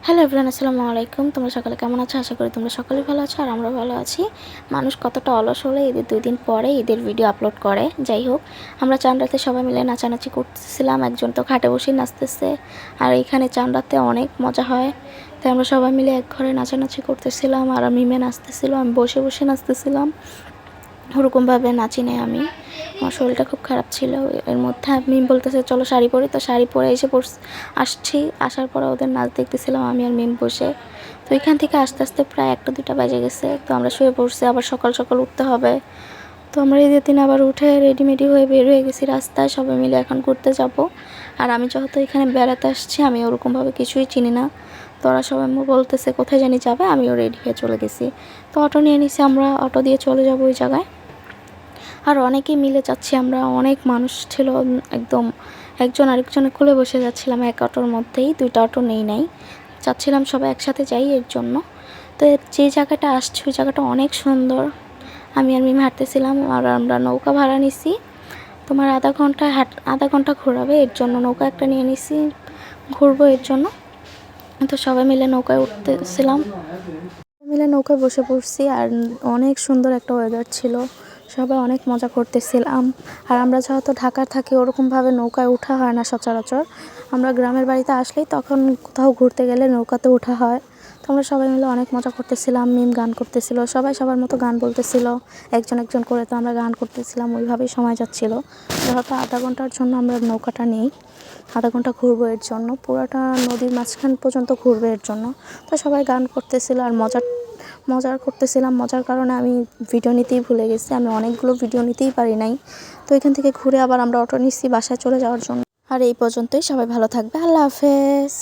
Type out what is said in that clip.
Hello everyone, আসসালামু আলাইকুম। তোমরা সকালে কেমন আছো? আশা করি তোমরা সকলেই ভালো আছো আর আমরা ভালো আছি। মানুষ কতটা অলস হলে ঈদের 2 দিন পরে ঈদের ভিডিও আপলোড করে। যাই হোক, আমরা চাঁদ রাতে সবাই মিলে নাচানাচি করতেছিলাম। একজন তো খাটে বসেই নাচতেছে, আর এইখানে চাঁদ রাতে অনেক মজা হয়। তাই আমরা সবাই মিলে এক ঘরে নাচানাচি করতেছিলাম, আর মিমে নাচতেছিল, আমি বসে বসে নাচতেছিলাম। ওরকমভাবে নাচি নাই আমি, আমার শরীরটা খুব খারাপ ছিল। এর মধ্যে আমি বলতেছে চলো শাড়ি পরি, তো শাড়ি পরে এসে আসার পরে ওদের নাচ দেখতেছিলাম আমি আর মিম বসে। তো এখান থেকে আস্তে আস্তে প্রায় 1-2টা বাজে গেছে। তো আমরা শুয়ে পড়ছি, আবার সকাল সকাল উঠতে হবে। তো আমরা ঈদের দিন আবার উঠে রেডিমেডি হয়ে বের হয়ে গেছি রাস্তায়, সবাই মিলে এখন ঘুরতে যাব। আর আমি যেহেতু এখানে বেড়াতে আসছি, আমি ওরকমভাবে কিছুই চিনি না। তো ওরা সবাই বলতেছে কোথায় জানি যাবে, আমিও রেডি হয়ে চলে গেছি। তো অটো নিয়ে নিছি, আমরা অটো দিয়ে চলে যাব ওই জায়গায়। আর অনেকেই মিলে যাচ্ছি আমরা, অনেক মানুষ ছিল একদম। একজন আরেকজনের কোলে বসে যাচ্ছিলাম, এক অটোর মধ্যেই, 2টা অটো নাই চাচ্ছিলাম সবাই একসাথে যাই এর জন্য। তো যে জায়গাটা আসছে ওই জায়গাটা অনেক সুন্দর। আমি আর মিম হাঁটতেছিলাম, আর আমরা নৌকা ভাড়া নিছি। তোমার আধা ঘন্টা ঘোরাবে, এর জন্য নৌকা একটা নিয়ে নিছি, ঘুরবো এর জন্য। তো সবাই মিলে নৌকায় উঠতেছিলাম, মিলে নৌকায় বসে পড়ছি। আর অনেক সুন্দর একটা ওয়েদার ছিল, সবাই অনেক মজা করতেছিলাম। আর আমরা যেহেতু ঢাকার থাকি, ওরকমভাবে নৌকায় ওঠা হয় না সচরাচর। আমরা গ্রামের বাড়িতে আসলেই তখন কোথাও ঘুরতে গেলে নৌকাতে ওঠা হয়। তো আমরা সবাই মিলে অনেক মজা করতেছিলাম, মিম গান করতেছিল, সবাই সবার মতো গান বলতেছিল, একজন করে। তো আমরা গান করতেছিলাম, ওইভাবেই সময় যাচ্ছিল। যেহেতু আধা ঘন্টার জন্য আমরা নৌকাটা নিই, আধা ঘন্টা ঘুরবো এর জন্য, পুরোটা নদীর মাঝখান পর্যন্ত ঘুরবে এর জন্য। তো সবাই গান করতেছিল আর মজার করতেছিলাম। মজার কারণে আমি ভিডিও নিতেই ভুলে গেছি, আমি অনেকগুলো ভিডিও নিতেই পারি নাই। তো এখান থেকে ঘুরে আবার আমরা অটো নিচ্ছি বাসায় চলে যাওয়ার জন্য। আর এই পর্যন্তই, সবাই ভালো থাকবে, আল্লাহ হাফেজ।